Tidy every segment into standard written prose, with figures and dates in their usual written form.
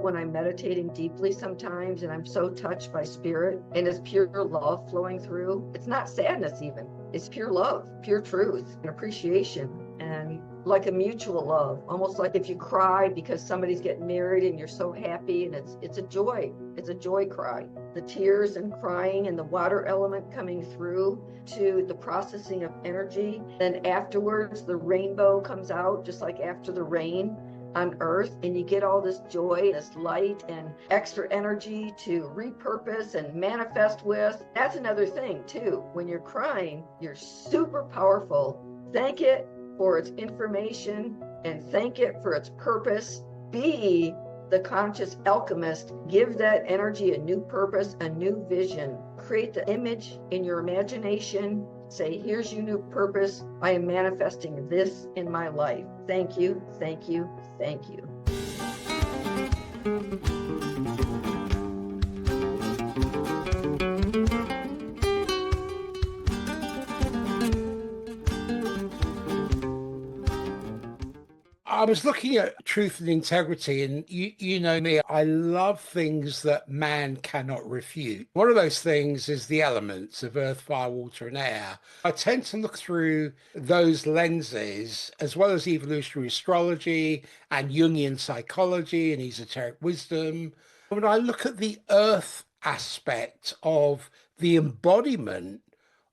When I'm meditating deeply sometimes and I'm so touched by spirit and it's pure love flowing through, it's not sadness even. It's pure love, pure truth and appreciation, and like a mutual love, almost like if you cry because somebody's getting married and you're so happy, and it's a joy. It's a joy cry. The tears and crying and the water element coming through to the processing of energy. Then afterwards, the rainbow comes out just like after the rain on earth, and you get all this joy, this light and extra energy to repurpose and manifest with. That's another thing too. When you're crying, you're super powerful. Thank it for its information and thank it for its purpose. Be the conscious alchemist. Give that energy a new purpose, a new vision. Create the image in your imagination. Say, here's your new purpose. I am manifesting this in my life. Thank you, thank you, thank you. I was looking at truth and integrity, and you know me, I love things that man cannot refute. One of those things is the elements of earth, fire, water, and air. I tend to look through those lenses, as well as evolutionary astrology and Jungian psychology and esoteric wisdom. When I look at the earth aspect of the embodiment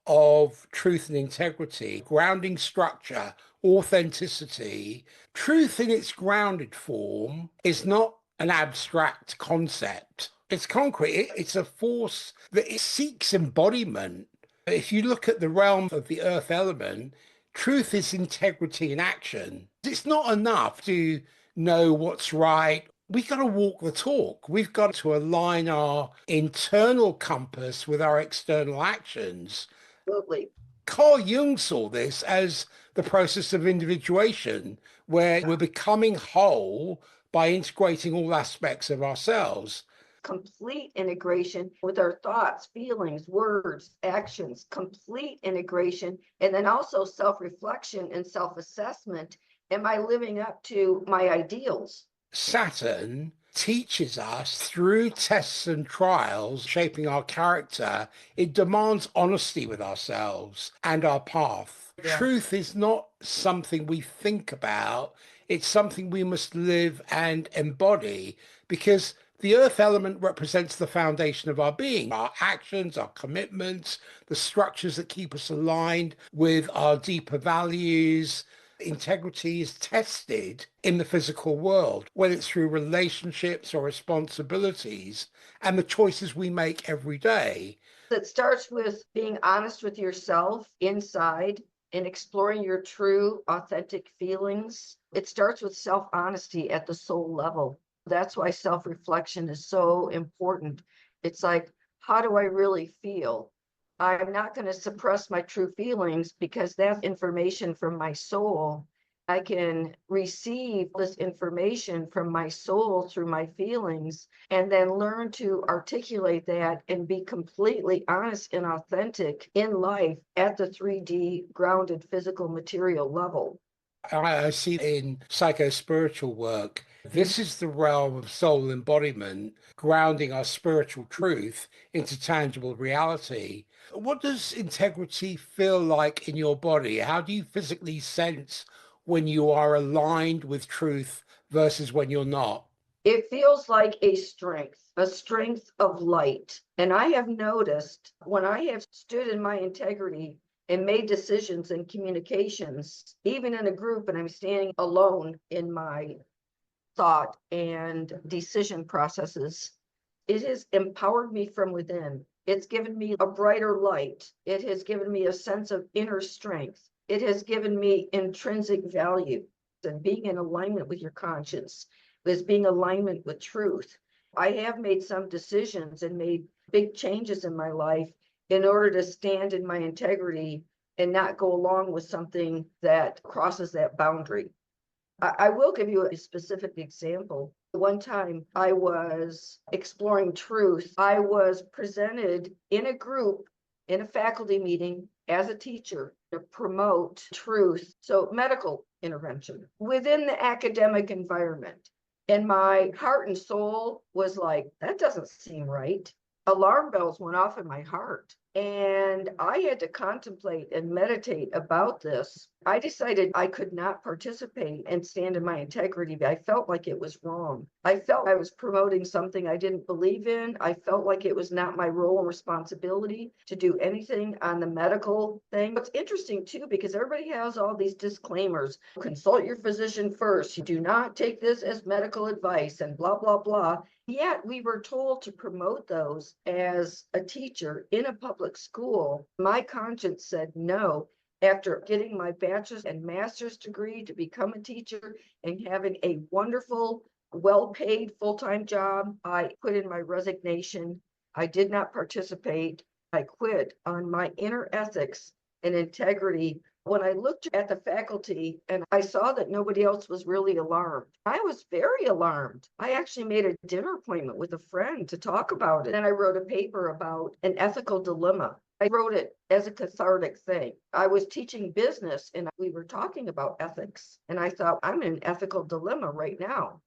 of truth and integrity, grounding structure, authenticity, truth in its grounded form is not an abstract concept. It's concrete. It's a force that it seeks embodiment. If you look at the realm of the earth element, truth is integrity in action. It's not enough to know what's right. We've got to walk the talk. We've got to align our internal compass with our external actions. Absolutely. Carl Jung saw this as the process of individuation, where we're becoming whole by integrating all aspects of ourselves. Complete integration with our thoughts, feelings, words, actions, complete integration, and then also self-reflection and self-assessment. Am I living up to my ideals? Saturn teaches us through tests and trials, shaping our character. It demands honesty with ourselves and our path. Yeah. Truth is not something we think about, it's something we must live and embody, because the earth element represents the foundation of our being, our actions, our commitments, the structures that keep us aligned with our deeper values. Integrity is tested in the physical world, whether it's through relationships or responsibilities and the choices we make every day. It starts with being honest with yourself inside and exploring your true, authentic feelings. It starts with self-honesty at the soul level. That's why self-reflection is so important. It's like, how do I really feel? I'm not going to suppress my true feelings because that's information from my soul. I can receive this information from my soul through my feelings and then learn to articulate that and be completely honest and authentic in life at the 3D grounded physical material level. I see in psycho-spiritual work, this is the realm of soul embodiment, grounding our spiritual truth into tangible reality. What does integrity feel like in your body? How do you physically sense when you are aligned with truth versus when you're not? It feels like a strength of light. And I have noticed when I have stood in my integrity and made decisions and communications, even in a group, and I'm standing alone in my thought and decision processes, it has empowered me from within. It's given me a brighter light. It has given me a sense of inner strength. It has given me intrinsic value. And being in alignment with your conscience is being alignment with truth. I have made some decisions and made big changes in my life in order to stand in my integrity and not go along with something that crosses that boundary. I will give you a specific example. One time I was exploring truth. I was presented in a group, in a faculty meeting as a teacher to promote truth. So medical intervention within the academic environment. And my heart and soul was like, that doesn't seem right. Alarm bells went off in my heart. And I had to contemplate and meditate about this. I decided I could not participate and stand in my integrity. I felt like it was wrong. I felt I was promoting something I didn't believe in. I felt like it was not my role and responsibility to do anything on the medical thing. It's interesting too, because everybody has all these disclaimers. Consult your physician first. You do not take this as medical advice and blah, blah, blah. Yet we were told to promote those as a teacher in a public school. My conscience said no. After getting my bachelor's and master's degree to become a teacher and having a wonderful, well-paid full-time job, I put in my resignation. I did not participate. I quit on my inner ethics and integrity. When I looked at the faculty and I saw that nobody else was really alarmed, I was very alarmed. I actually made a dinner appointment with a friend to talk about it. And I wrote a paper about an ethical dilemma. I wrote it as a cathartic thing. I was teaching business and we were talking about ethics. And I thought, I'm in an ethical dilemma right now.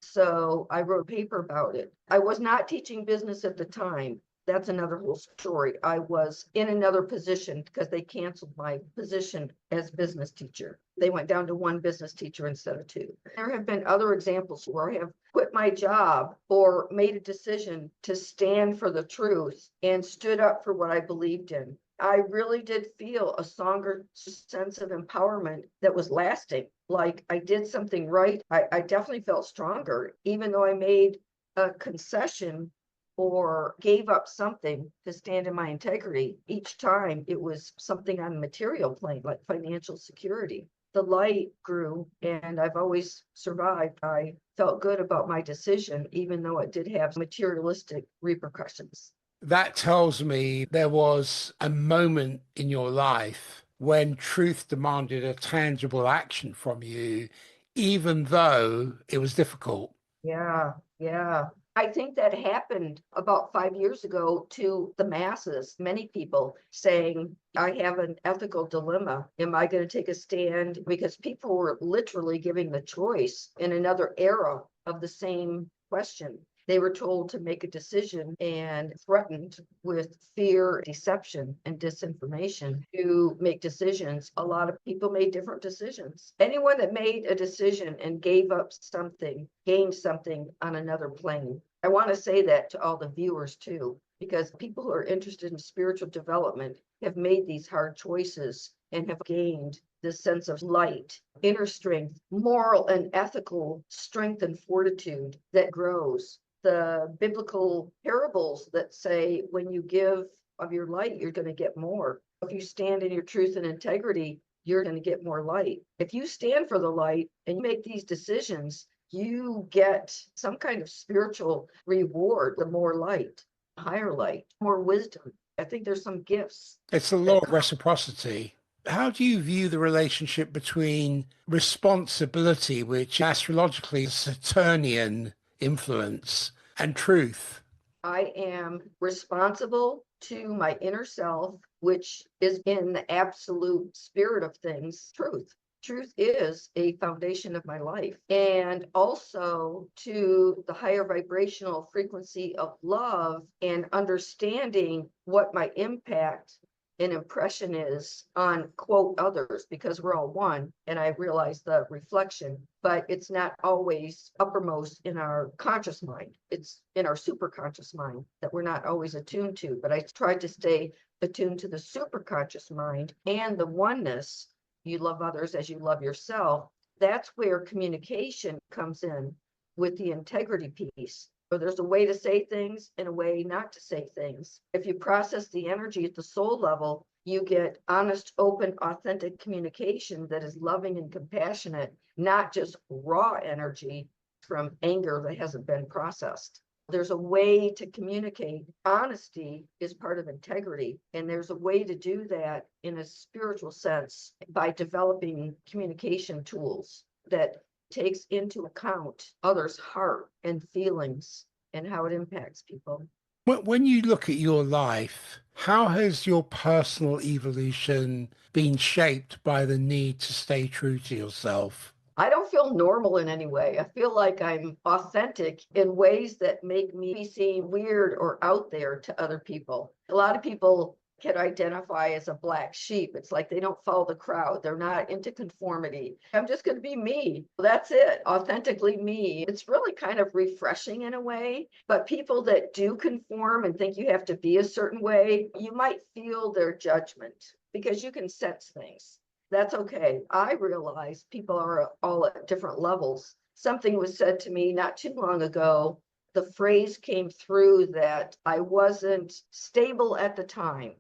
So I wrote a paper about it. I was not teaching business at the time. That's another whole story. I was in another position because they canceled my position as business teacher. They went down to one business teacher instead of two. There have been other examples where I have quit my job or made a decision to stand for the truth and stood up for what I believed in. I really did feel a stronger sense of empowerment that was lasting. Like I did something right. I definitely felt stronger, even though I made a concession or gave up something to stand in my integrity. Each time it was something on a material plane, like financial security. The light grew and I've always survived. I felt good about my decision, even though it did have materialistic repercussions. That tells me there was a moment in your life when truth demanded a tangible action from you, even though it was difficult. Yeah, yeah. I think that happened about 5 years ago to the masses, many people saying, I have an ethical dilemma. Am I going to take a stand? Because people were literally giving the choice in another era of the same question. They were told to make a decision and threatened with fear, deception, and disinformation to make decisions. A lot of people made different decisions. Anyone that made a decision and gave up something gained something on another plane. I want to say that to all the viewers too, because people who are interested in spiritual development have made these hard choices and have gained this sense of light, inner strength, moral and ethical strength and fortitude that grows. The biblical parables that say when you give of your light, you're going to get more. If you stand in your truth and integrity, you're going to get more light. If you stand for the light and you make these decisions, you get some kind of spiritual reward, the more light, higher light, more wisdom. I think there's some gifts. It's the law of reciprocity. How do you view the relationship between responsibility, which astrologically is Saturnian influence, and truth? I am responsible to my inner self, which is in the absolute spirit of things, truth. Truth is a foundation of my life. And also to the higher vibrational frequency of love and understanding what my impact and impression is on quote others, because we're all one and I realize the reflection, but it's not always uppermost in our conscious mind. It's in our superconscious mind that we're not always attuned to, but I try to stay attuned to the superconscious mind and the oneness. You love others as you love yourself. That's where communication comes in with the integrity piece. So there's a way to say things and a way not to say things. If you process the energy at the soul level, you get honest, open, authentic communication that is loving and compassionate, not just raw energy from anger that hasn't been processed. There's a way to communicate. Honesty is part of integrity. And there's a way to do that in a spiritual sense by developing communication tools that takes into account others' heart and feelings and how it impacts people. When you look at your life, how has your personal evolution been shaped by the need to stay true to yourself? I don't feel normal in any way. I feel like I'm authentic in ways that make me seem weird or out there to other people. A lot of people can identify as a black sheep. It's like they don't follow the crowd. They're not into conformity. I'm just going to be me. That's it. Authentically me. It's really kind of refreshing in a way. But people that do conform and think you have to be a certain way, you might feel their judgment because you can sense things. That's okay. I realize people are all at different levels. Something was said to me not too long ago. The phrase came through that I wasn't stable at the time.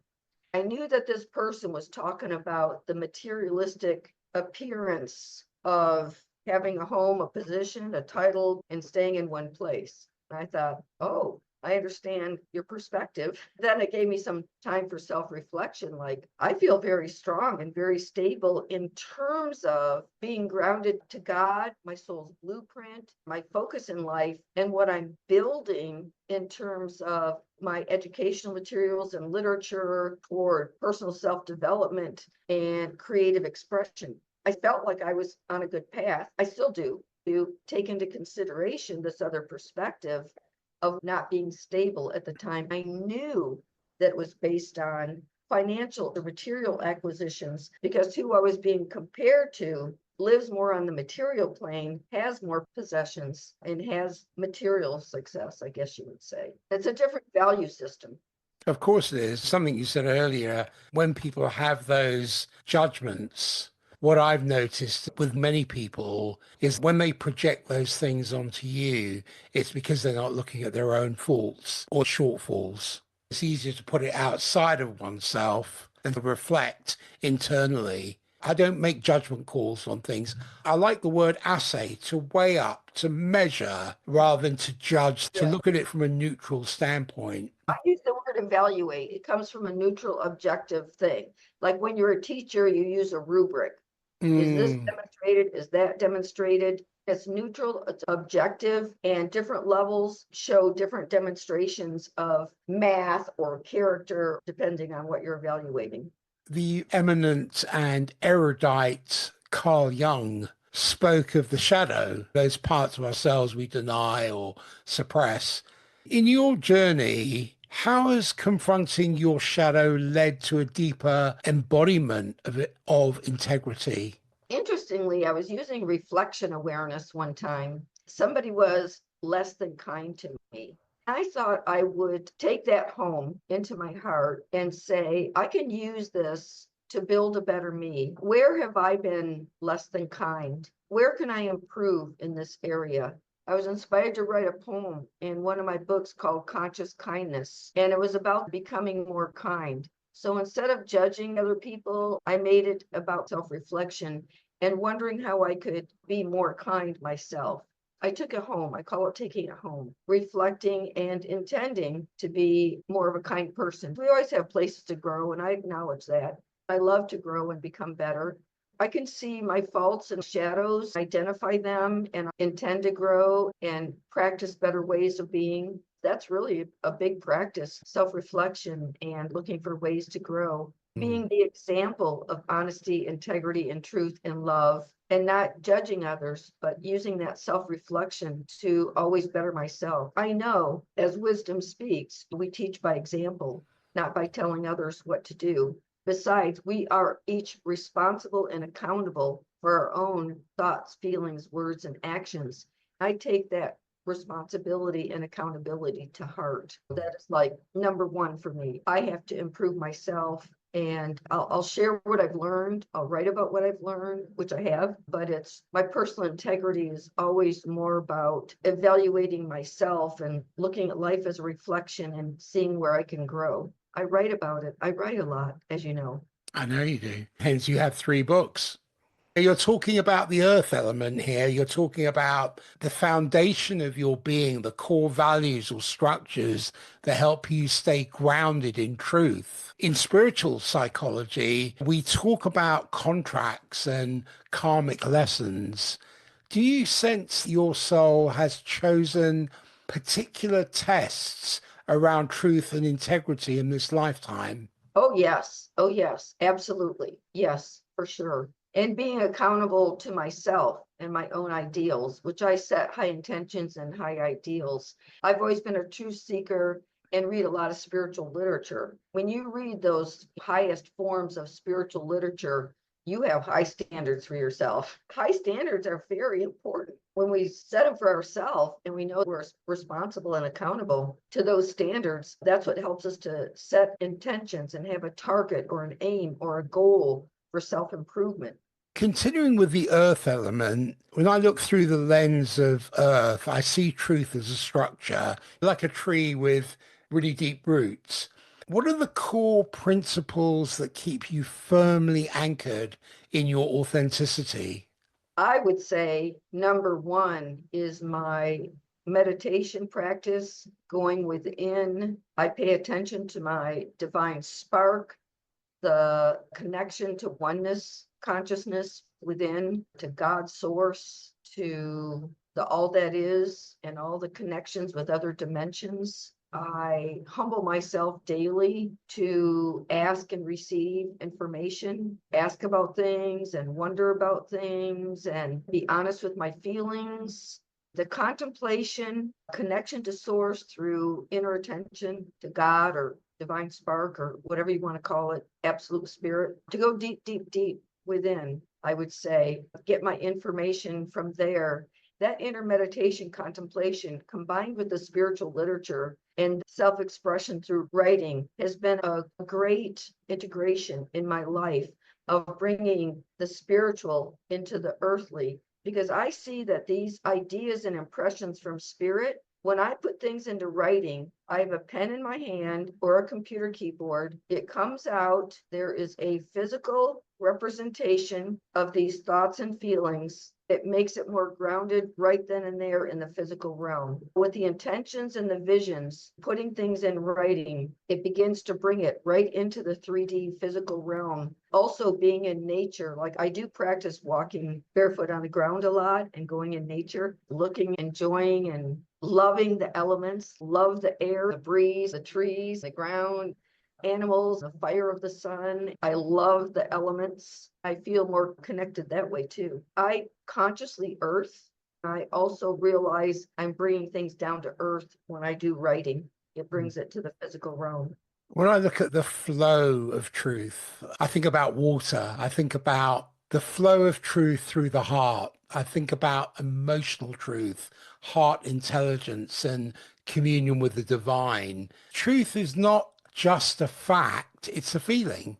I knew that this person was talking about the materialistic appearance of having a home, a position, a title, and staying in one place. And I thought, oh, I understand your perspective. Then it gave me some time for self-reflection. Like, I feel very strong and very stable in terms of being grounded to God, my soul's blueprint, my focus in life, and what I'm building in terms of my educational materials and literature toward personal self-development and creative expression. I felt like I was on a good path. I still do, to take into consideration this other perspective of not being stable at the time. I knew that it was based on financial or material acquisitions because who I was being compared to lives more on the material plane, has more possessions, and has material success, I guess you would say. It's a different value system. Of course it is. Something you said earlier, when people have those judgments, what I've noticed with many people is when they project those things onto you, it's because they're not looking at their own faults or shortfalls. It's easier to put it outside of oneself than to reflect internally. I don't make judgment calls on things. I like the word assay, to weigh up, to measure, rather than to judge, to Yeah. look at it from a neutral standpoint. I use the word evaluate. It comes from a neutral, objective thing. Like when you're a teacher, you use a rubric. Is this Mm. demonstrated? Is that demonstrated? It's neutral, it's objective, and different levels show different demonstrations of math or character, depending on what you're evaluating. The eminent and erudite Carl Jung spoke of the shadow, those parts of ourselves we deny or suppress. In your journey, how has confronting your shadow led to a deeper embodiment of integrity? Interestingly, I was using reflection awareness one time. Somebody was less than kind to me. I thought I would take that home into my heart and say, I can use this to build a better me. Where have I been less than kind? Where can I improve in this area? I was inspired to write a poem in one of my books called Conscious Kindness, and it was about becoming more kind. So instead of judging other people, I made it about self-reflection and wondering how I could be more kind myself. I took it home. I call it taking it home, reflecting and intending to be more of a kind person. We always have places to grow, and I acknowledge that. I love to grow and become better. I can see my faults and shadows, identify them, and intend to grow and practice better ways of being. That's really a big practice, self-reflection and looking for ways to grow. Being the example of honesty, integrity, and truth and love, and not judging others, but using that self-reflection to always better myself. I know as wisdom speaks, we teach by example, not by telling others what to do. Besides, we are each responsible and accountable for our own thoughts, feelings, words, and actions. I take that responsibility and accountability to heart. That is like number one for me. I have to improve myself, and I'll share what I've learned. I'll write about what I've learned, which I have, but it's my personal integrity is always more about evaluating myself and looking at life as a reflection and seeing where I can grow. I write about it. I write a lot, as you know. I know you do. Hence, you have 3 books. You're talking about the earth element here. You're talking about the foundation of your being, the core values or structures that help you stay grounded in truth. In spiritual psychology, we talk about contracts and karmic lessons. Do you sense your soul has chosen particular tests around truth and integrity in this lifetime? Oh, yes. Oh, yes. Absolutely. Yes, for sure. and being accountable to myself and my own ideals, which I set high intentions and high ideals. I've always been a truth seeker and read a lot of spiritual literature. When you read those highest forms of spiritual literature, you have high standards for yourself. High standards are very important. When we set them for ourselves and we know we're responsible and accountable to those standards, that's what helps us to set intentions and have a target or an aim or a goal for self-improvement. Continuing with the earth element, when I look through the lens of earth, I see truth as a structure, like a tree with really deep roots. What are the core principles that keep you firmly anchored in your authenticity? I would say number one is my meditation practice, going within. I pay attention to my divine spark, the connection to oneness consciousness within, to God's source, to the all that is, and all the connections with other dimensions. I humble myself daily to ask and receive information, ask about things and wonder about things, and be honest with my feelings. The contemplation, connection to source through inner attention to God or divine spark or whatever you want to call it, absolute spirit, to go deep, deep, deep within, I would say, get my information from there. That inner meditation contemplation combined with the spiritual literature and self-expression through writing has been a great integration in my life of bringing the spiritual into the earthly, because I see that these ideas and impressions from spirit, when I put things into writing, I have a pen in my hand or a computer keyboard. It comes out. There is a physical representation of these thoughts and feelings. It makes it more grounded right then and there in the physical realm. With the intentions and the visions, putting things in writing, it begins to bring it right into the 3D physical realm. Also being in nature, like I do practice walking barefoot on the ground a lot and going in nature, looking, enjoying, and loving the elements, love the air, the breeze, the trees, the ground, animals, the fire of the sun. I love the elements. I feel more connected that way too. I consciously earth. I also realize I'm bringing things down to earth when I do writing. It brings it to the physical realm. When I look at the flow of truth, I think about water. I think about the flow of truth through the heart. I think about emotional truth, heart intelligence, and communion with the divine. Truth is not just a fact, it's a feeling.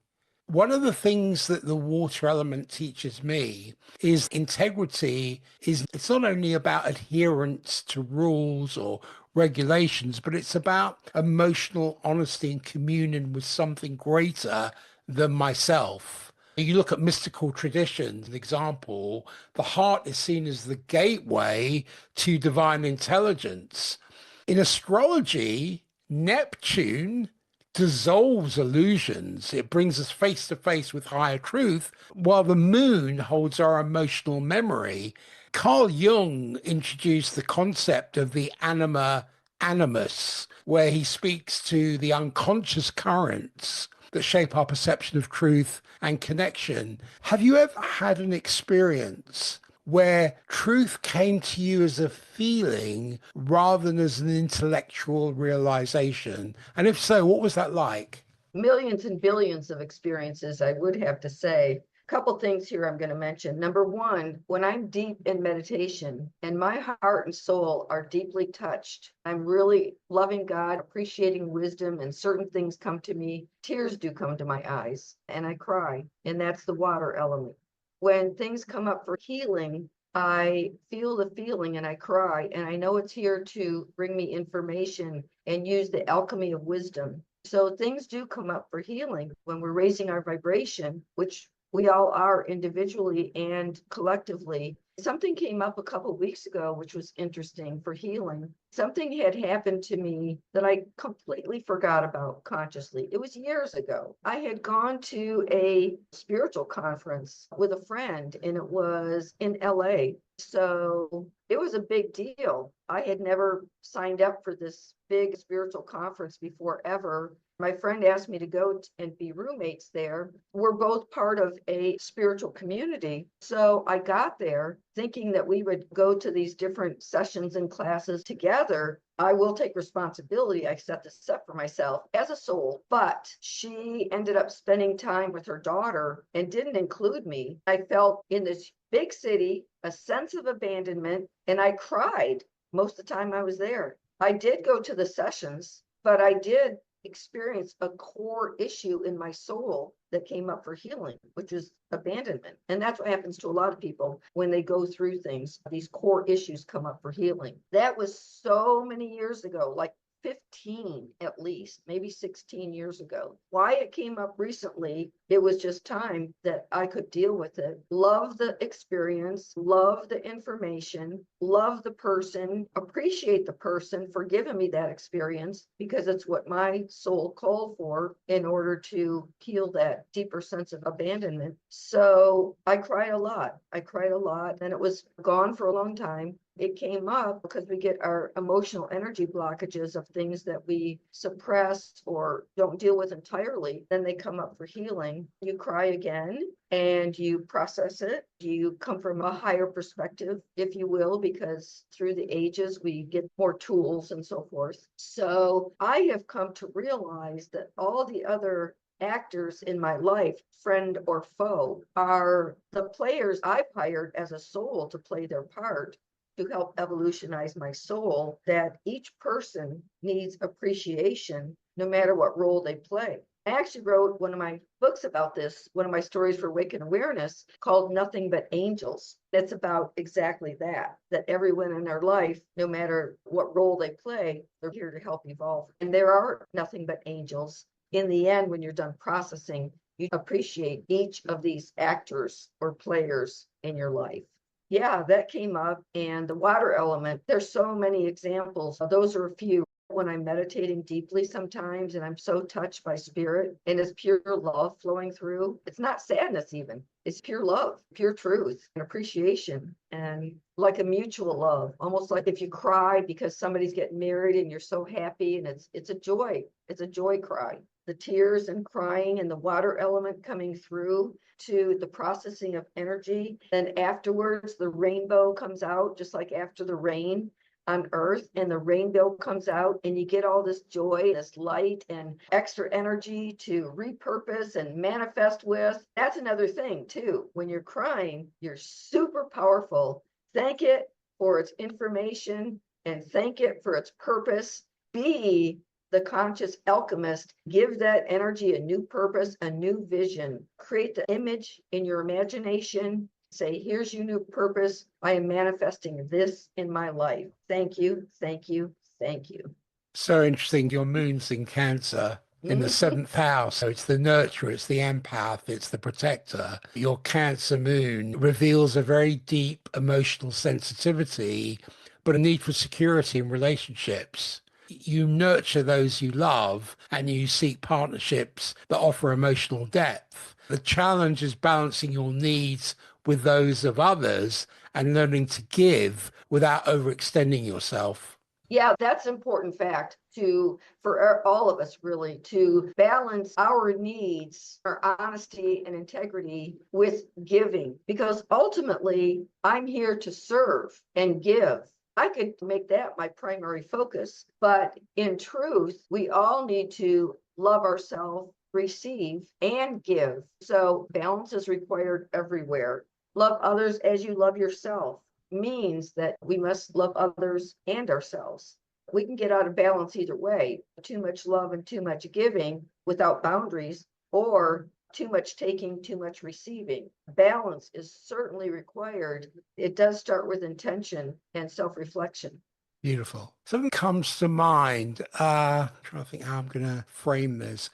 One of the things that the water element teaches me is integrity is it's not only about adherence to rules or regulations, but it's about emotional honesty and communion with something greater than myself. You look at mystical traditions, an example, the heart is seen as the gateway to divine intelligence. In astrology, Neptune dissolves illusions. It brings us face to face with higher truth, while the moon holds our emotional memory. Carl Jung introduced the concept of the anima animus, where he speaks to the unconscious currents that shape our perception of truth and connection. Have you ever had an experience where truth came to you as a feeling rather than as an intellectual realization? And if so, what was that like? Millions and billions of experiences, I would have to say. A couple things here I'm going to mention. Number one, when I'm deep in meditation and my heart and soul are deeply touched, I'm really loving God, appreciating wisdom, and certain things come to me. Tears do come to my eyes and I cry, and that's the water element. When things come up for healing, I feel the feeling and I cry, and I know it's here to bring me information and use the alchemy of wisdom. So things do come up for healing when we're raising our vibration, which we all are individually and collectively. Something came up a couple of weeks ago, which was interesting for healing. Something had happened to me that I completely forgot about consciously. It was years ago. I had gone to a spiritual conference with a friend, and it was in LA. So It was a big deal. I had never signed up for this big spiritual conference before ever. My friend asked me to go and be roommates there. We're both part of a spiritual community. So I got there thinking that we would go to these different sessions and classes together. I will take responsibility. I set this up for myself as a soul, but she ended up spending time with her daughter and didn't include me. I felt in this big city a sense of abandonment, and I cried most of the time I was there. I did go to the sessions, but I did experience a core issue in my soul that came up for healing, which is abandonment. And that's what happens to a lot of people when they go through things. These core issues come up for healing. That was so many years ago, like 15 at least, maybe 16 years ago. Why it came up recently, it was just time that I could deal with it. Love the experience, love the information, love the person, appreciate the person for giving me that experience, because it's what my soul called for in order to heal that deeper sense of abandonment. So I cried a lot. And it was gone for a long time. It came up because we get our emotional energy blockages of things that we suppress or don't deal with entirely. Then they come up for healing. You cry again and you process it. You come from a higher perspective, if you will, because through the ages we get more tools and so forth. So I have come to realize that all the other actors in my life, friend or foe, are the players I've hired as a soul to play their part to help evolutionize my soul, that each person needs appreciation no matter what role they play. I actually wrote one of my books about this, one of my stories for Awakened Awareness, called Nothing But Angels. It's about exactly that everyone in their life, no matter what role they play, they're here to help evolve. And there are nothing but angels. In the end, when you're done processing, you appreciate each of these actors or players in your life. Yeah, that came up. And the water element, there's so many examples. Those are a few. When I'm meditating deeply sometimes and I'm so touched by spirit and it's pure love flowing through, it's not sadness even. It's pure love, pure truth and appreciation, and like a mutual love, almost like if you cry because somebody's getting married and you're so happy, and it's a joy. It's a joy cry. The tears and crying and the water element coming through to the processing of energy. Then afterwards, the rainbow comes out, just like after the rain on earth, and the rainbow comes out and you get all this joy, this light and extra energy to repurpose and manifest with. That's another thing too. When you're crying, you're super powerful. Thank it for its information and thank it for its purpose. Be the conscious alchemist. Give that energy a new purpose, a new vision. Create the image in your imagination. Say, here's your new purpose. I am manifesting this in my life. Thank you, thank you, thank you. So interesting. Your moon's in Cancer in the seventh house. So it's the nurturer, it's the empath, it's the protector. Your Cancer moon reveals a very deep emotional sensitivity, but a need for security in relationships. You nurture those you love and you seek partnerships that offer emotional depth. The challenge is balancing your needs with those of others and learning to give without overextending yourself. Yeah, that's an important fact for all of us really, to balance our needs, our honesty and integrity with giving, because ultimately I'm here to serve and give. I could make that my primary focus, but in truth, we all need to love ourselves, receive, and give. So balance is required everywhere. Love others as you love yourself means that we must love others and ourselves. We can get out of balance either way. Too much love and too much giving without boundaries, or too much taking, too much receiving. Balance is certainly required. It does start with intention and self-reflection. Beautiful. Something comes to mind. Trying to think how I'm going to frame this.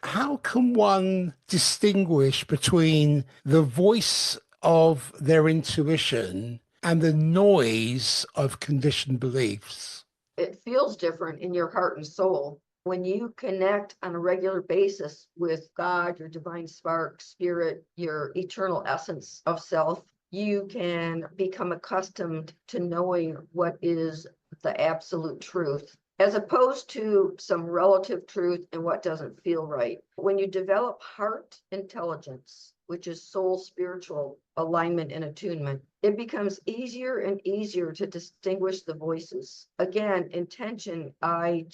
How can one distinguish between the voice of their intuition and the noise of conditioned beliefs? It feels different in your heart and soul. When you connect on a regular basis with God, your divine spark, spirit, your eternal essence of self, you can become accustomed to knowing what is the absolute truth, as opposed to some relative truth and what doesn't feel right. When you develop heart intelligence, which is soul spiritual alignment and attunement, it becomes easier and easier to distinguish the voices. Again, intention, I'm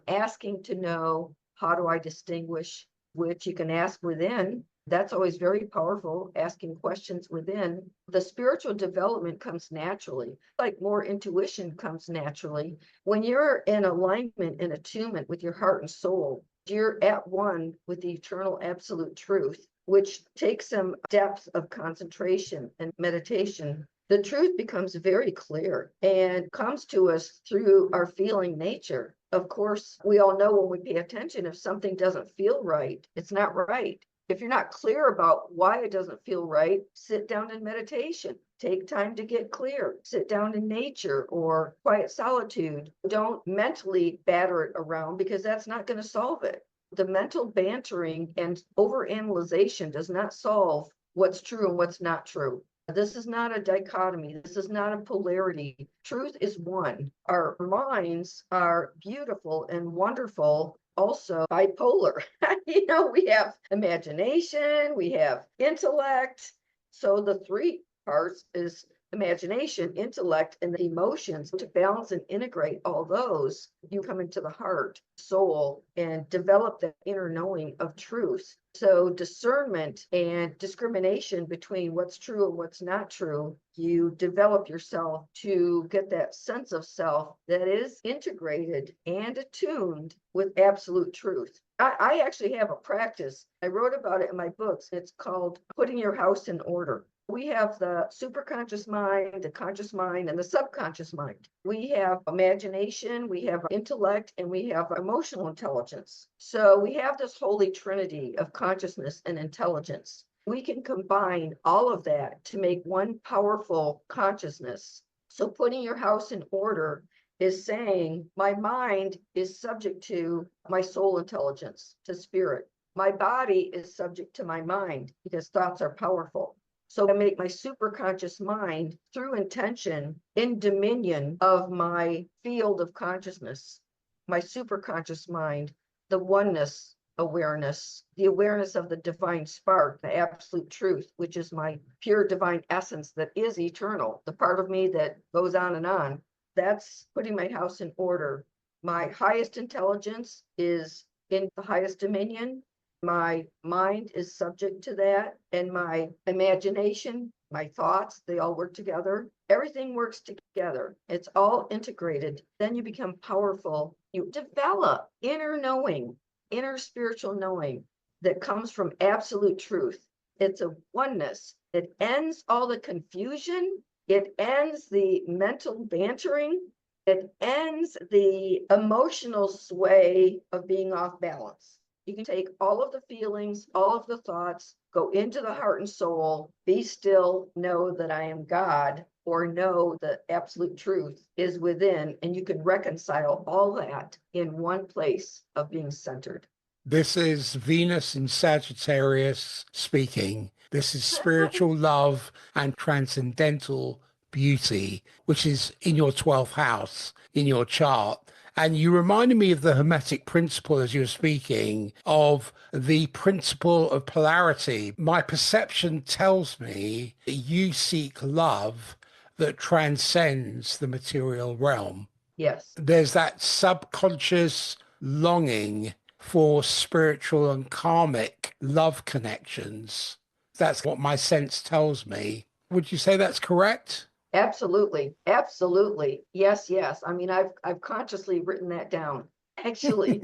asking to know, how do I distinguish, which you can ask within. That's always very powerful, asking questions within. The spiritual development comes naturally, like more intuition comes naturally. When you're in alignment and attunement with your heart and soul, you're at one with the eternal absolute truth, which takes some depth of concentration and meditation. The truth becomes very clear and comes to us through our feeling nature. Of course, we all know when we pay attention, if something doesn't feel right, it's not right. If you're not clear about why it doesn't feel right, sit down in meditation. Take time to get clear. Sit down in nature or quiet solitude. Don't mentally batter it around, because that's not going to solve it. The mental bantering and overanalyzation does not solve what's true and what's not true. This is not a dichotomy. This is not a polarity. Truth is one. Our minds are beautiful and wonderful, also bipolar. We have imagination, we have intellect. So the three parts is imagination, intellect, and the emotions. To balance and integrate all those, you come into the heart, soul, and develop that inner knowing of truth. So discernment and discrimination between what's true and what's not true, you develop yourself to get that sense of self that is integrated and attuned with absolute truth. I actually have a practice. I wrote about it in my books. It's called Putting Your House in Order. We have the superconscious mind, the conscious mind, and the subconscious mind. We have imagination, we have intellect, and we have emotional intelligence. So we have this holy trinity of consciousness and intelligence. We can combine all of that to make one powerful consciousness. So putting your house in order is saying, my mind is subject to my soul intelligence, to spirit. My body is subject to my mind, because thoughts are powerful. So I make my superconscious mind, through intention, in dominion of my field of consciousness. My superconscious mind, the oneness awareness, the awareness of the divine spark, the absolute truth, which is my pure divine essence that is eternal, the part of me that goes on and on. That's putting my house in order. My highest intelligence is in the highest dominion. My mind is subject to that, and my imagination, my thoughts, they all work together. Everything works together. It's all integrated. Then you become powerful. You develop inner knowing, inner spiritual knowing that comes from absolute truth. It's a oneness. It ends all the confusion. It ends the mental bantering. It ends the emotional sway of being off balance. You can take all of the feelings, all of the thoughts, go into the heart and soul, be still, know that I am God, or know the absolute truth is within, and you can reconcile all that in one place of being centered. This is Venus in Sagittarius speaking. This is spiritual love and transcendental beauty, which is in your 12th house in your chart. And you reminded me of the Hermetic principle as you were speaking, of the principle of polarity. My perception tells me that you seek love that transcends the material realm. Yes. There's that subconscious longing for spiritual and karmic love connections. That's what my sense tells me. Would you say that's correct? Absolutely. Absolutely. Yes, yes. I mean, I've consciously written that down. Actually,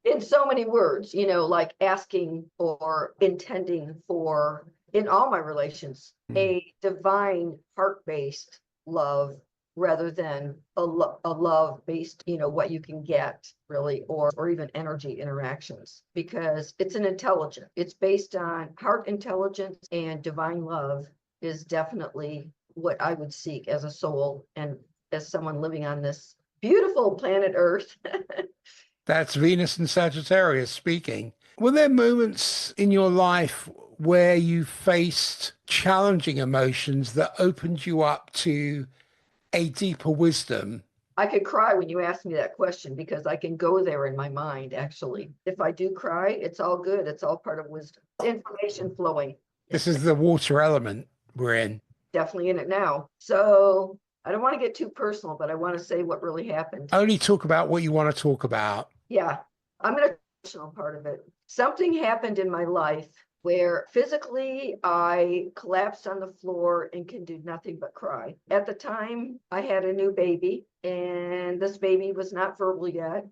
in so many words, like asking or intending for, in all my relations, a divine heart-based love rather than a love based, what you can get really, or even energy interactions, because it's an intelligence. It's based on heart intelligence, and divine love is definitely what I would seek as a soul and as someone living on this beautiful planet Earth. That's Venus in Sagittarius speaking. Were there moments in your life where you faced challenging emotions that opened you up to a deeper wisdom? I could cry when you ask me that question because I can go there in my mind, actually. If I do cry, it's all good. It's all part of wisdom. Information flowing. This is the water element we're in. Definitely in it now. So I don't want to get too personal, but I want to say what really happened. Only talk about what you want to talk about. Yeah, I'm going to personal part of it. Something happened in my life where physically I collapsed on the floor and can do nothing but cry. At the time, I had a new baby, and this baby was not verbal yet.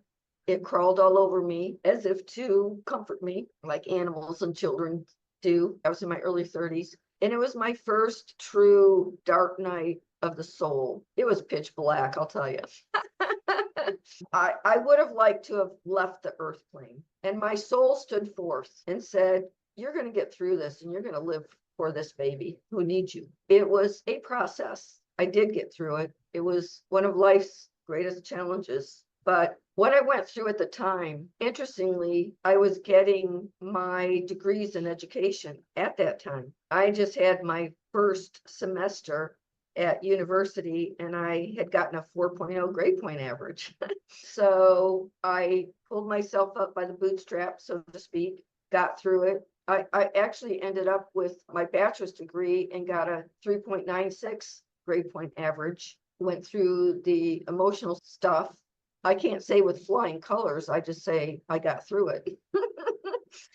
It crawled all over me as if to comfort me, like animals and children do. I was in my early 30s, and it was my first true dark night of the soul. It was pitch black, I'll tell you. I would have liked to have left the earth plane, and my soul stood forth and said, you're going to get through this and you're going to live for this baby who needs you. It was a process. I did get through it. It was one of life's greatest challenges. But what I went through at the time, interestingly, I was getting my degrees in education at that time. I just had my first semester at university, and I had gotten a 4.0 grade point average. So I pulled myself up by the bootstraps, so to speak, got through it. I actually ended up with my bachelor's degree and got a 3.96 grade point average. Went through the emotional stuff. I can't say with flying colors, I just say I got through it.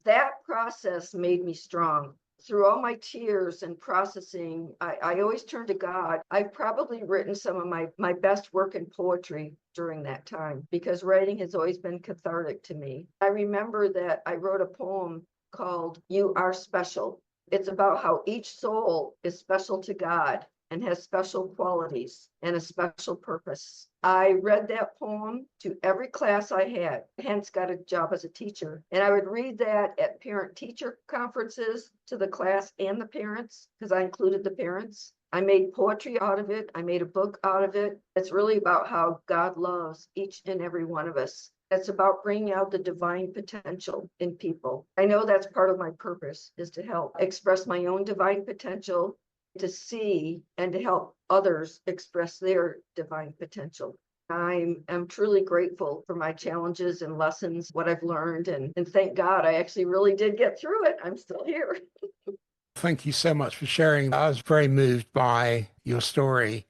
That process made me strong. Through all my tears and processing, I always turn to God. I've probably written some of my best work in poetry during that time because writing has always been cathartic to me. I remember that I wrote a poem called You Are Special. It's about how each soul is special to God and has special qualities and a special purpose. I read that poem to every class I had, hence got a job as a teacher. And I would read that at parent-teacher conferences to the class and the parents, because I included the parents. I made poetry out of it. I made a book out of it. It's really about how God loves each and every one of us. It's about bringing out the divine potential in people. I know that's part of my purpose, is to help express my own divine potential, to see and to help others express their divine potential. I'm truly grateful for my challenges and lessons, what I've learned, and thank God I actually really did get through it. I'm still here. Thank you so much for sharing. I was very moved by your story.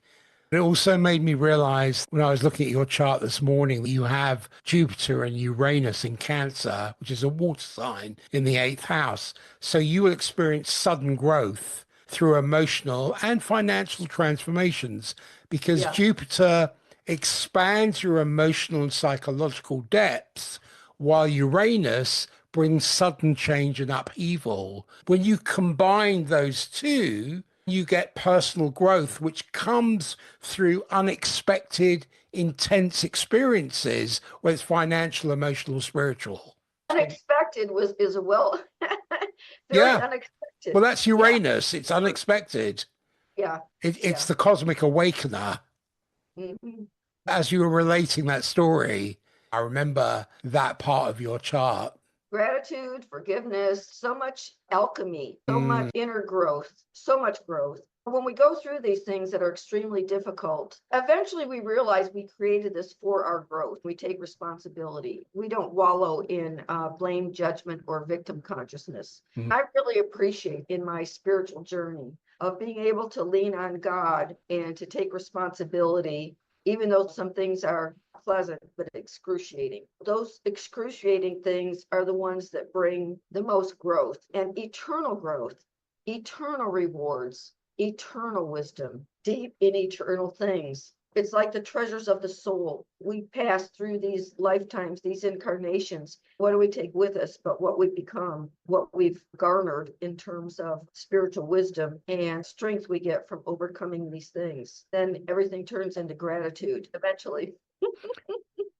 It also made me realize when I was looking at your chart this morning, that you have Jupiter and Uranus in Cancer, which is a water sign in the 8th house. So you will experience sudden growth through emotional and financial transformations because Yeah. Jupiter expands your emotional and psychological depths, while Uranus brings sudden change and upheaval. When you combine those two, you get personal growth, which comes through unexpected, intense experiences, whether it's financial, emotional, spiritual. Unexpected is a very Yeah. unexpected. Well, that's Yeah, Uranus. It's unexpected. yeah, It's yeah. the cosmic awakener. Mhm. As you were relating that story, I remember that part of your chart. Gratitude, forgiveness, so much alchemy, so Mm, much inner growth, so much growth. When we go through these things that are extremely difficult, eventually we realize we created this for our growth. We take responsibility. We don't wallow in blame, judgment, or victim consciousness. mm. I really appreciate in my spiritual journey of being able to lean on God and to take responsibility, even though some things are pleasant but excruciating. Those excruciating things are the ones that bring the most growth and eternal rewards, eternal wisdom, deep in eternal things. It's like the treasures of the soul. We pass through these lifetimes, these incarnations. What do we take with us but what we've become, what we've garnered in terms of spiritual wisdom and strength we get from overcoming these things? Then everything turns into gratitude eventually.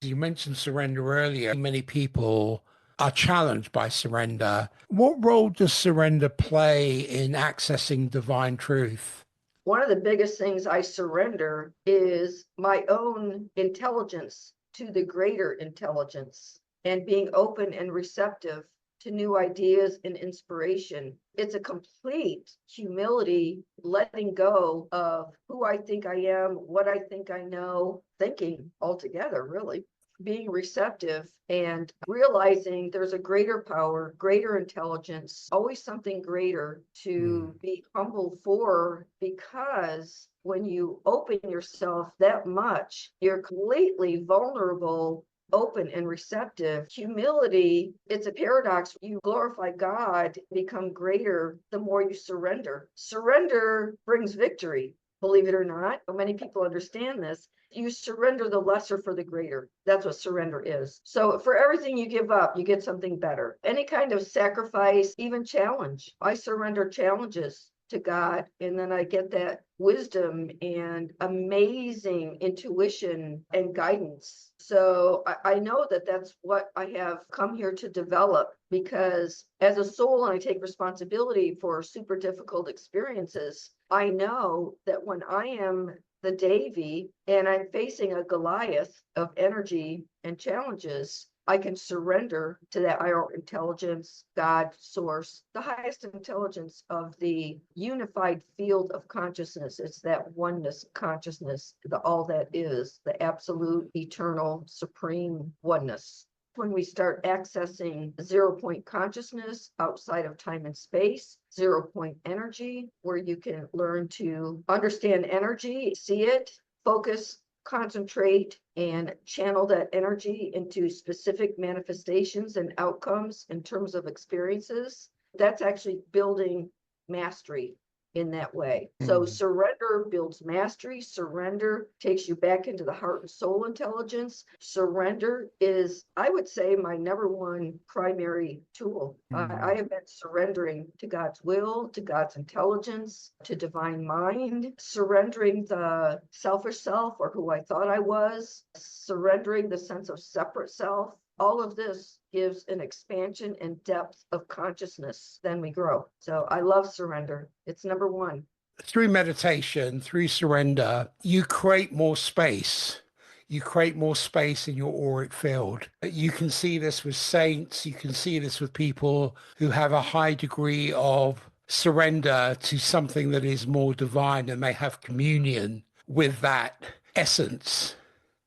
You mentioned surrender earlier. Many people are challenged by surrender. What role does surrender play in accessing divine truth? One of the biggest things I surrender is my own intelligence to the greater intelligence and being open and receptive to new ideas and inspiration. It's a complete humility, letting go of who I think I am, what I think I know, thinking altogether, really. Being receptive and realizing there's a greater power, greater intelligence, always something greater to be humble for, because when you open yourself that much, you're completely vulnerable, open and receptive. Humility, it's a paradox. You glorify God, become greater the more you surrender. Surrender brings victory. Believe it or not, many people understand this. You surrender the lesser for the greater. That's what surrender is. So for everything you give up, you get something better. Any kind of sacrifice, even challenge. I surrender challenges to God, and then I get that wisdom and amazing intuition and guidance. So I know that that's what I have come here to develop, because as a soul, and I take responsibility for super difficult experiences, I know that when I am the Devi and I'm facing a Goliath of energy and challenges, I can surrender to that higher intelligence, God, source, the highest intelligence of the unified field of consciousness. It's that oneness consciousness, the all that is, the absolute, eternal, supreme oneness. When we start accessing 0 point consciousness outside of time and space, 0 point energy, where you can learn to understand energy, see it, focus, concentrate, and channel that energy into specific manifestations and outcomes in terms of experiences. That's actually building mastery in that way. So surrender builds mastery. Surrender takes you back into the heart and soul intelligence. Surrender is, I would say, my number one primary tool. I have been surrendering to God's will, to God's intelligence, to divine mind, surrendering the selfish self, or who I thought I was, surrendering the sense of separate self. All of this gives an expansion and depth of consciousness. Then we grow. So I love surrender. It's number one. Through meditation, through surrender, you create more space. You create more space in your auric field. You can see this with saints. You can see this with people who have a high degree of surrender to something that is more divine, and they have communion with that essence.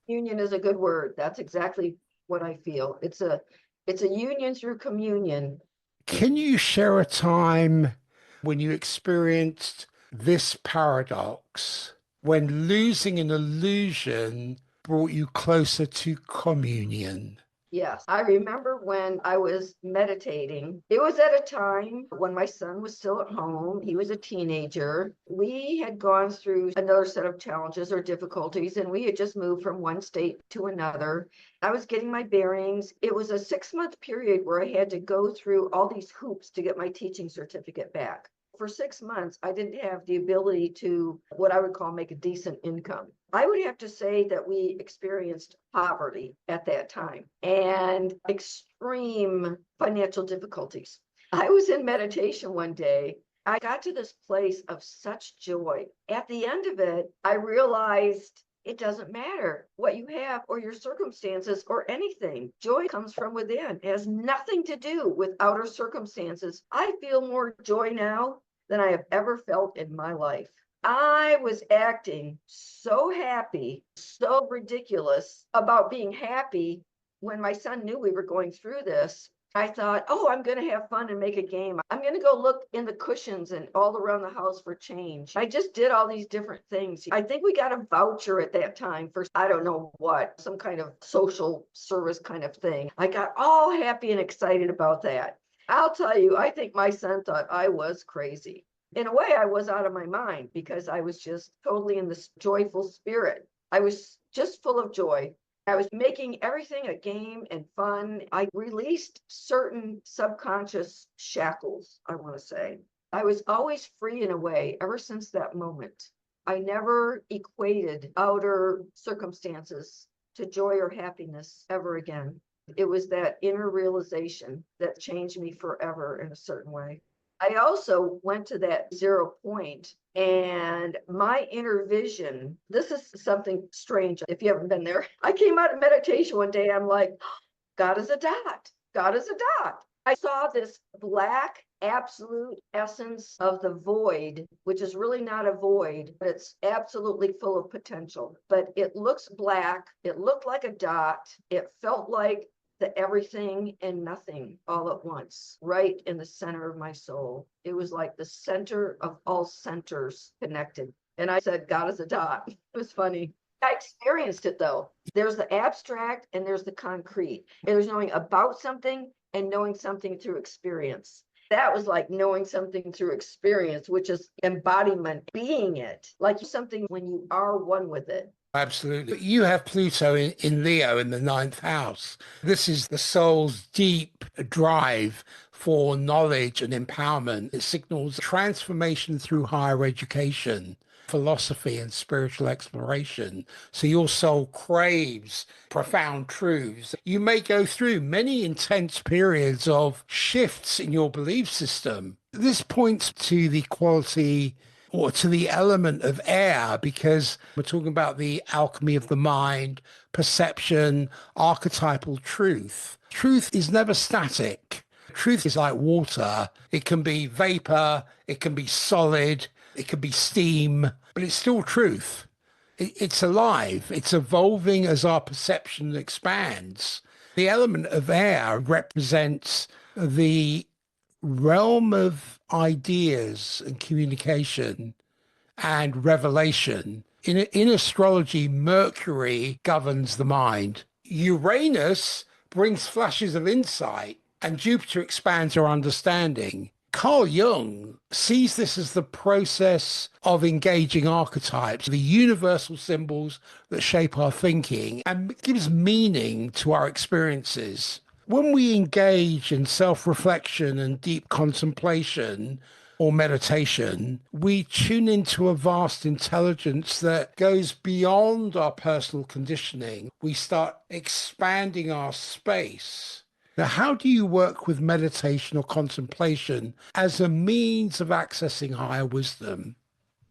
Union is a good word. That's exactly what I feel. It's a union through communion. Can you share a time when you experienced this paradox, when losing an illusion brought you closer to communion? Yes, I remember when I was meditating. It was at a time when my son was still at home. He was a teenager. We had gone through another set of challenges or difficulties, and we had just moved from one state to another. I was getting my bearings. It was a 6-month period where I had to go through all these hoops to get my teaching certificate back. For 6 months, I didn't have the ability to, what I would call, make a decent income. I would have to say that we experienced poverty at that time and extreme financial difficulties. I was in meditation one day. I got to this place of such joy. At the end of it, I realized it doesn't matter what you have or your circumstances or anything. Joy comes from within. It has nothing to do with outer circumstances. I feel more joy now than I have ever felt in my life. I was acting so happy, so ridiculous about being happy when my son knew we were going through this. I thought, oh, I'm going to have fun and make a game. I'm going to go look in the cushions and all around the house for change. I just did all these different things. I think we got a voucher at that time for, I don't know what, some kind of social service kind of thing. I got all happy and excited about that. I'll tell you, I think my son thought I was crazy. In a way, I was out of my mind, because I was just totally in this joyful spirit. I was just full of joy. I was making everything a game and fun. I released certain subconscious shackles, I want to say. I was always free in a way ever since that moment. I never equated outer circumstances to joy or happiness ever again. It was that inner realization that changed me forever in a certain way. I also went to that 0 point, and my inner vision, this is something strange if you haven't been there. I came out of meditation one day, I'm like, God is a dot. God is a dot. I saw this black absolute essence of the void, which is really not a void, but it's absolutely full of potential. But it looks black, it looked like a dot, it felt like the everything and nothing all at once, right in the center of my soul. It was like the center of all centers connected. And I said, God is a dot. It was funny. I experienced it though. There's the abstract and there's the concrete. And there's knowing about something and knowing something through experience. That was like knowing something through experience, which is embodiment, being it, like something when you are one with it. Absolutely. You have Pluto in Leo in the ninth house. This is the soul's deep drive for knowledge and empowerment. It signals transformation through higher education, philosophy, and spiritual exploration. So your soul craves profound truths. You may go through many intense periods of shifts in your belief system. This points to the quality or to the element of air, because we're talking about the alchemy of the mind, perception, archetypal truth. Truth is never static. Truth is like water. It can be vapor, it can be solid, it can be steam, but it's still truth. It's alive. It's evolving as our perception expands. The element of air represents the realm of ideas and communication and revelation. In astrology, Mercury governs the mind. Uranus brings flashes of insight, and Jupiter expands our understanding. Carl Jung sees this as the process of engaging archetypes, the universal symbols that shape our thinking and gives meaning to our experiences. When we engage in self-reflection and deep contemplation or meditation, we tune into a vast intelligence that goes beyond our personal conditioning. We start expanding our space. Now, how do you work with meditation or contemplation as a means of accessing higher wisdom?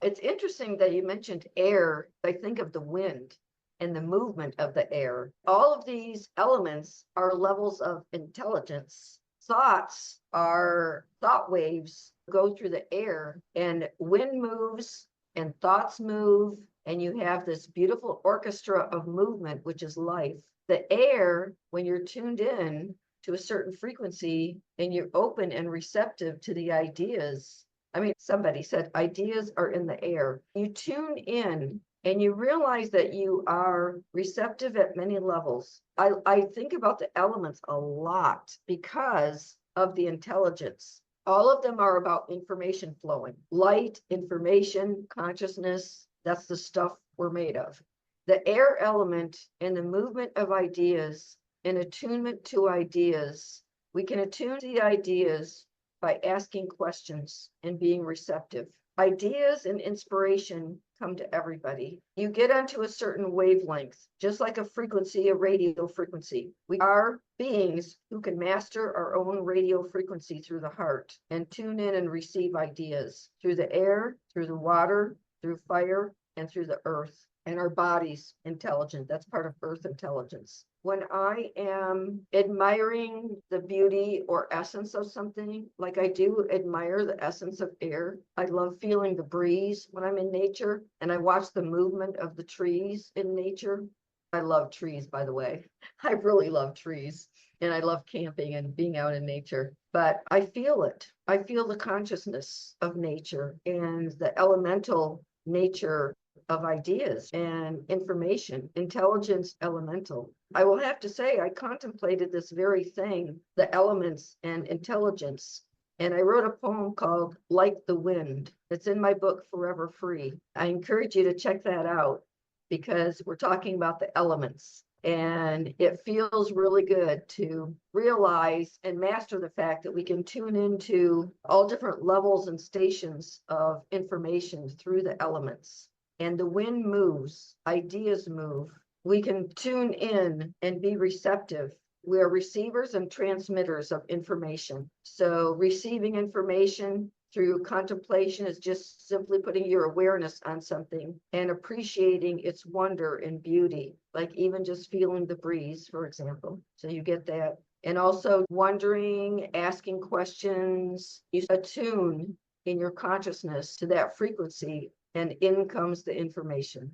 It's interesting that you mentioned air. I think of the wind and the movement of the air. All of these elements are levels of intelligence. Thoughts are thought waves go through the air, and wind moves and thoughts move, and you have this beautiful orchestra of movement, which is life. The air, when you're tuned in to a certain frequency and you're open and receptive to the ideas. I mean, somebody said ideas are in the air. You tune in and you realize that you are receptive at many levels. I think about the elements a lot because of the intelligence. All of them are about information flowing. Light, information, consciousness, that's the stuff we're made of. The air element and the movement of ideas and attunement to ideas. We can attune to the ideas by asking questions and being receptive. Ideas and inspiration come to everybody. You get onto a certain wavelength, just like a frequency, a radio frequency. We are beings who can master our own radio frequency through the heart and tune in and receive ideas through the air, through the water, through fire, and through the earth. And our body's intelligent. That's part of earth intelligence. When I am admiring the beauty or essence of something, like I do admire the essence of air, I love feeling the breeze when I'm in nature, and I watch the movement of the trees in nature. I love trees, by the way. I really love trees, and I love camping and being out in nature. But I feel it. I feel the consciousness of nature and the elemental nature of ideas and information, intelligence elemental. I will have to say, I contemplated this very thing, the elements and intelligence, and I wrote a poem called Like the Wind. It's in my book, Forever Free. I encourage you to check that out because we're talking about the elements. And it feels really good to realize and master the fact that we can tune into all different levels and stations of information through the elements. And the wind moves, ideas move. We can tune in and be receptive. We are receivers and transmitters of information. So receiving information through contemplation is just simply putting your awareness on something and appreciating its wonder and beauty, like even just feeling the breeze, for example. So you get that. And also wondering, asking questions, you attune in your consciousness to that frequency, and in comes the information.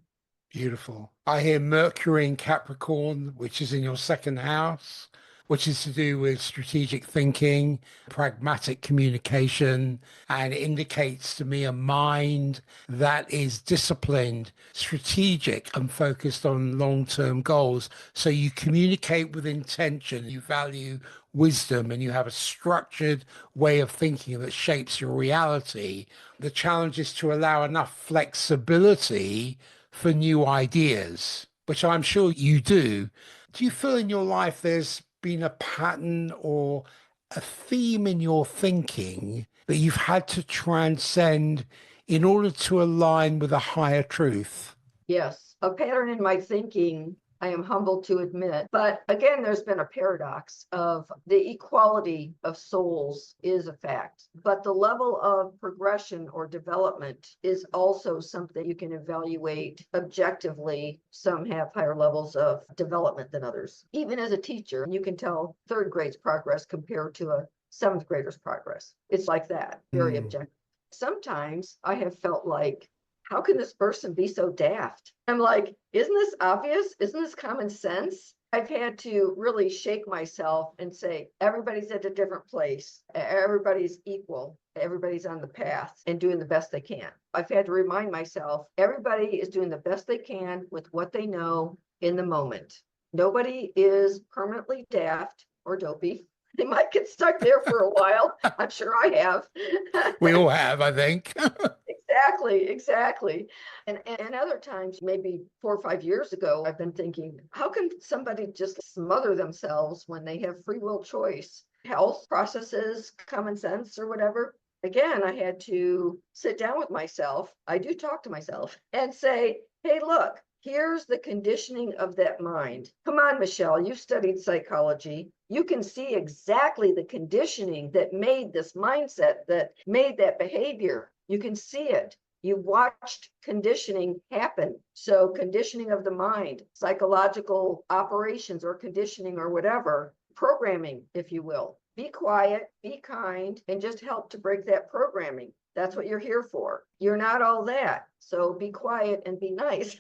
Beautiful. I hear Mercury in Capricorn, which is in your second house, which is to do with strategic thinking, pragmatic communication, and it indicates to me a mind that is disciplined, strategic, and focused on long-term goals. So you communicate with intention, you value wisdom, and you have a structured way of thinking that shapes your reality. The challenge is to allow enough flexibility for new ideas, which I'm sure you do. Do you feel in your life there's been a pattern or a theme in your thinking that you've had to transcend in order to align with a higher truth? Yes, a pattern in my thinking, I am humbled to admit. But again, there's been a paradox of the equality of souls is a fact, but the level of progression or development is also something you can evaluate objectively. Some have higher levels of development than others. Even as a teacher, you can tell third grade's progress compared to a seventh grader's progress. It's like that, very Mm. objective. Sometimes I have felt like, how can this person be so daft? I'm like, isn't this obvious? Isn't this common sense? I've had to really shake myself and say, everybody's at a different place. Everybody's equal. Everybody's on the path and doing the best they can. I've had to remind myself, everybody is doing the best they can with what they know in the moment. Nobody is permanently daft or dopey. They might get stuck there for a while. I'm sure I have. We all have, I think. Exactly. And other times, maybe 4 or 5 years ago, I've been thinking, how can somebody just smother themselves when they have free will choice, health processes, common sense, or whatever? Again, I had to sit down with myself. I do talk to myself and say, hey, look, here's the conditioning of that mind. Come on, Michelle, you studied psychology. You can see exactly the conditioning that made this mindset, that made that behavior. You can see it. You watched conditioning happen. So conditioning of the mind, psychological operations or conditioning or whatever, programming, if you will. Be quiet, be kind, and just help to break that programming. That's what you're here for. You're not all that. So be quiet and be nice.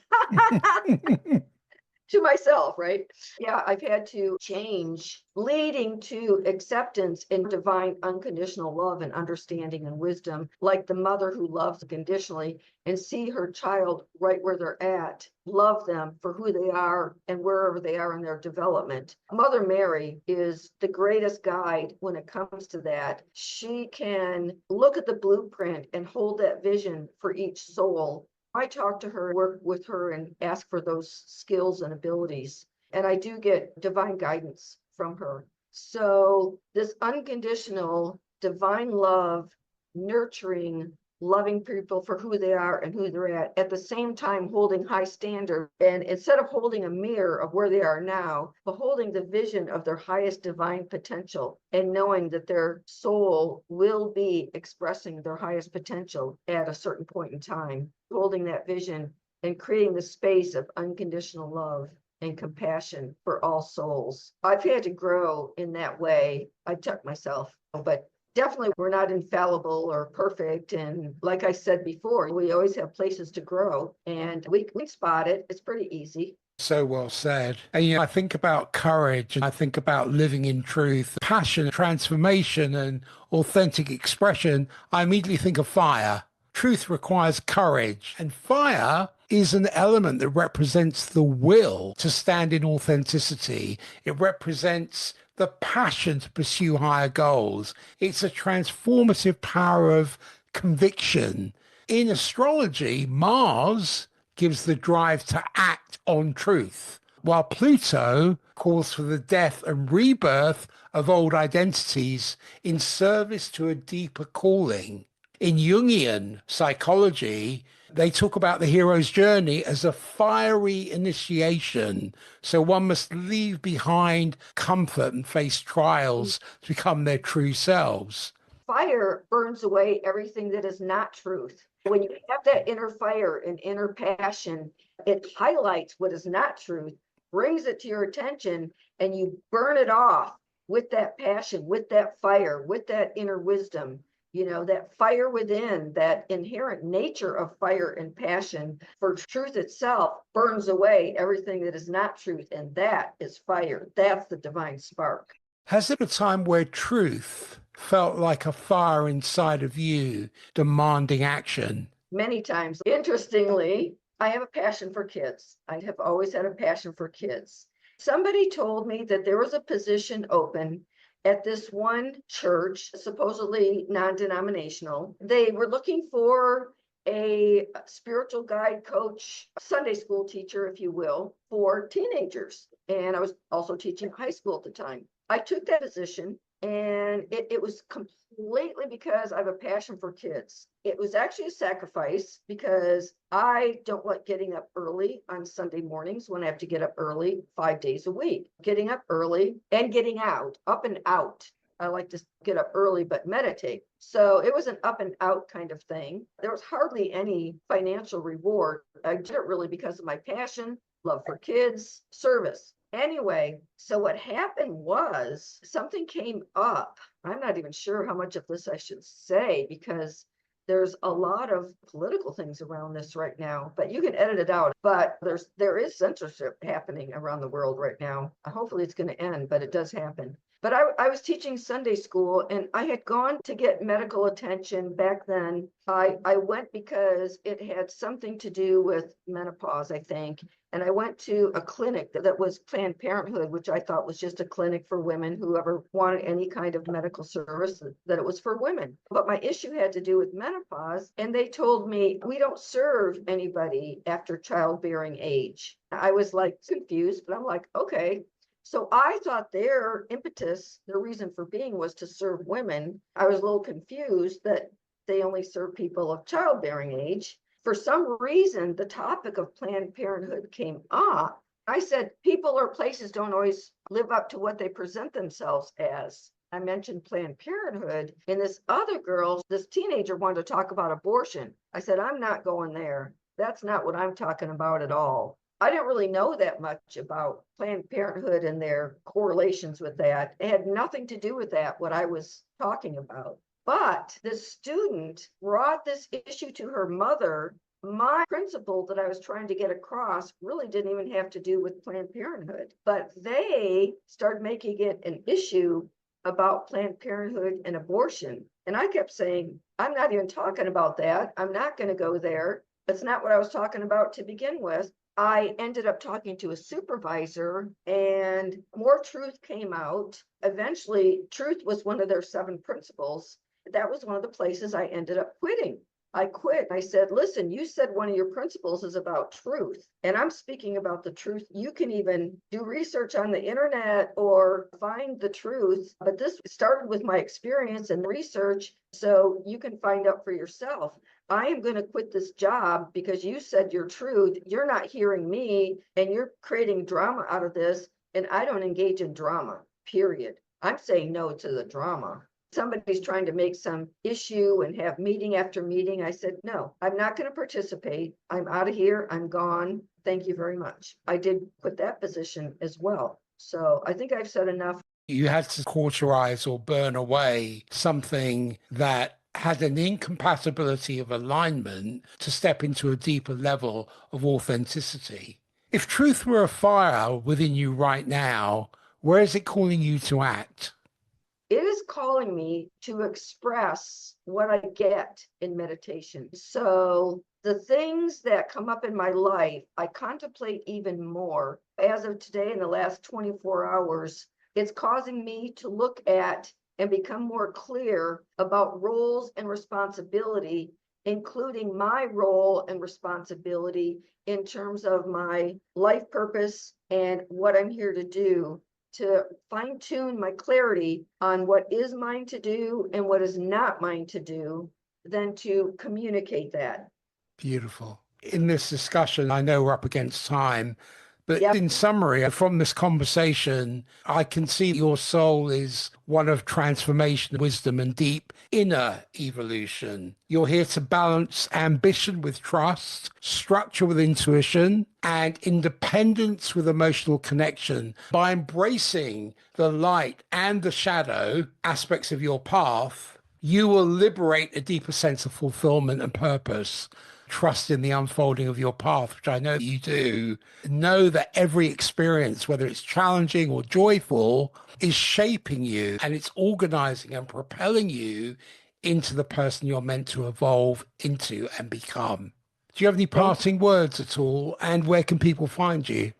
To myself, right? Yeah, I've had to change, leading to acceptance in divine unconditional love and understanding and wisdom, like the mother who loves conditionally and see her child right where they're at, love them for who they are and wherever they are in their development. Mother Mary is the greatest guide when it comes to that. She can look at the blueprint and hold that vision for each soul. I talk to her, work with her, and ask for those skills and abilities. And I do get divine guidance from her. So, this unconditional divine love, nurturing, loving people for who they are and who they're at the same time holding high standard. And instead of holding a mirror of where they are now, but holding the vision of their highest divine potential and knowing that their soul will be expressing their highest potential at a certain point in time, holding that vision and creating the space of unconditional love and compassion for all souls. I've had to grow in that way. I took myself, but definitely we're not infallible or perfect. And like I said before, we always have places to grow and we spot it. It's pretty easy. So well said. And I think about courage and I think about living in truth, passion, transformation, and authentic expression. I immediately think of fire. Truth requires courage, and fire is an element that represents the will to stand in authenticity. It represents the passion to pursue higher goals. It's a transformative power of conviction. In astrology, Mars gives the drive to act on truth, while Pluto calls for the death and rebirth of old identities in service to a deeper calling. In Jungian psychology, they talk about the hero's journey as a fiery initiation. So one must leave behind comfort and face trials to become their true selves. Fire burns away everything that is not truth. When you have that inner fire and inner passion, it highlights what is not truth, brings it to your attention, and you burn it off. with that passion, with that fire, with that inner wisdom, that fire within, that inherent nature of fire and passion for truth itself burns away everything that is not truth. And that is fire. That's the divine spark. Has there been a time where truth felt like a fire inside of you demanding action? Many times. Interestingly, I have a passion for kids. I have always had a passion for kids. Somebody told me that there was a position open at this one church, supposedly non-denominational. They were looking for a spiritual guide coach, Sunday school teacher, if you will, for teenagers. And I was also teaching high school at the time. I took that position, and it was completely because I have a passion for kids. It was actually a sacrifice because I don't like getting up early on Sunday mornings when I have to get up early 5 days a week. Getting up early and getting out, up and out. I like to get up early, but meditate. So it was an up and out kind of thing. There was hardly any financial reward. I did it really because of my passion, love for kids, service. Anyway, so what happened was something came up. I'm not even sure how much of this I should say because there's a lot of political things around this right now, but you can edit it out. But there is censorship happening around the world right now. Hopefully it's going to end, but it does happen. But I was teaching Sunday school, and I had gone to get medical attention back then. I went because it had something to do with menopause, I think. And I went to a clinic that was Planned Parenthood, which I thought was just a clinic for women, whoever wanted any kind of medical service, that it was for women. But my issue had to do with menopause. And they told me, we don't serve anybody after childbearing age. I was like confused, but I'm like, okay. So I thought their impetus, their reason for being was to serve women. I was a little confused that they only serve people of childbearing age. For some reason, the topic of Planned Parenthood came up. I said, people or places don't always live up to what they present themselves as. I mentioned Planned Parenthood, and this other girl, this teenager, wanted to talk about abortion. I said, I'm not going there. That's not what I'm talking about at all. I didn't really know that much about Planned Parenthood and their correlations with that. It had nothing to do with that, what I was talking about. But the student brought this issue to her mother. My principle that I was trying to get across really didn't even have to do with Planned Parenthood, but they started making it an issue about Planned Parenthood and abortion. And I kept saying, I'm not even talking about that. I'm not going to go there. That's not what I was talking about to begin with. I ended up talking to a supervisor, and more truth came out. Eventually, truth was one of their 7 principles. That was one of the places I ended up quitting. I quit. I said, listen, you said one of your principles is about truth, and I'm speaking about the truth. You can even do research on the internet or find the truth, but this started with my experience and research, so you can find out for yourself. I am going to quit this job because you said your truth. You're not hearing me, and you're creating drama out of this, and I don't engage in drama, period. I'm saying no to the drama. Somebody's trying to make some issue and have meeting after meeting. I said, no, I'm not going to participate. I'm out of here. I'm gone. Thank you very much. I did quit that position as well. So I think I've said enough. You had to cauterize or burn away something that had an incompatibility of alignment to step into a deeper level of authenticity. If truth were a fire within you right now, where is it calling you to act? It is calling me to express what I get in meditation. So the things that come up in my life, I contemplate even more. As of today, in the last 24 hours, it's causing me to look at and become more clear about roles and responsibility, including my role and responsibility in terms of my life purpose and what I'm here to do, to fine tune my clarity on what is mine to do and what is not mine to do, then to communicate that. Beautiful. In this discussion, I know we're up against time, But Yep. in summary, from this conversation, I can see your soul is one of transformation, wisdom, and deep inner evolution. You're here to balance ambition with trust, structure with intuition, and independence with emotional connection. By embracing the light and the shadow aspects of your path, you will liberate a deeper sense of fulfillment and purpose. Trust in the unfolding of your path, which I know you do. Know that every experience, whether it's challenging or joyful, is shaping you and it's organizing and propelling you into the person you're meant to evolve into and become. Do you have any parting words at all? And where can people find you?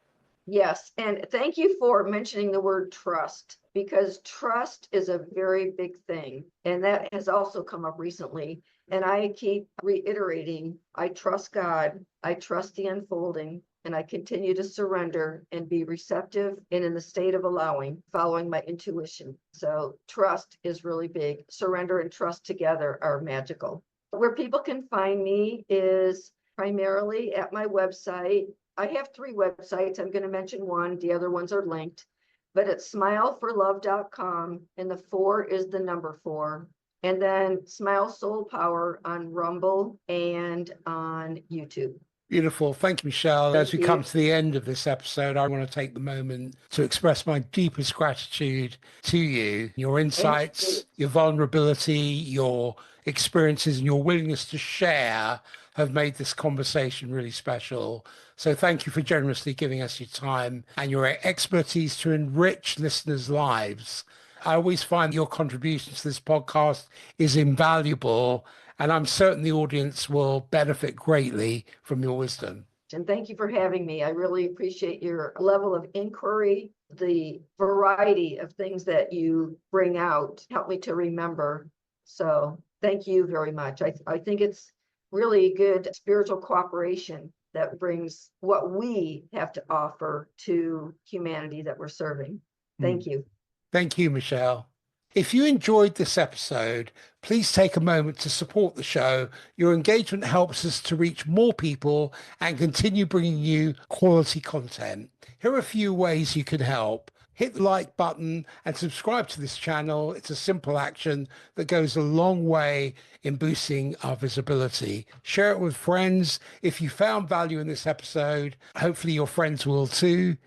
Yes, and thank you for mentioning the word trust, because trust is a very big thing. And that has also come up recently. And I keep reiterating, I trust God, I trust the unfolding, and I continue to surrender and be receptive and in the state of allowing, following my intuition. So trust is really big. Surrender and trust together are magical. Where people can find me is primarily at my website. I have 3 websites. I'm going to mention one. The other ones are linked, but it's smileforlove.com, and the 4 is the number 4. And then Smile Soul Power on Rumble and on YouTube. Beautiful. Thank you, Michelle. As we you. come to the end of this episode, I want to take the moment to express my deepest gratitude to you, your insights, your vulnerability, your experiences, and your willingness to share have made this conversation really special. So thank you for generously giving us your time and your expertise to enrich listeners' lives. I always find your contribution to this podcast is invaluable, and I'm certain the audience will benefit greatly from your wisdom. And thank you for having me. I really appreciate your level of inquiry, the variety of things that you bring out, help me to remember. So thank you very much. I think it's really good spiritual cooperation that brings what we have to offer to humanity that we're serving. Thank you. Thank you, Michelle. If you enjoyed this episode, please take a moment to support the show. Your engagement helps us to reach more people and continue bringing you quality content. Here are a few ways you can help. Hit the like button and subscribe to this channel. It's a simple action that goes a long way in boosting our visibility. Share it with friends. If you found value in this episode, hopefully your friends will too.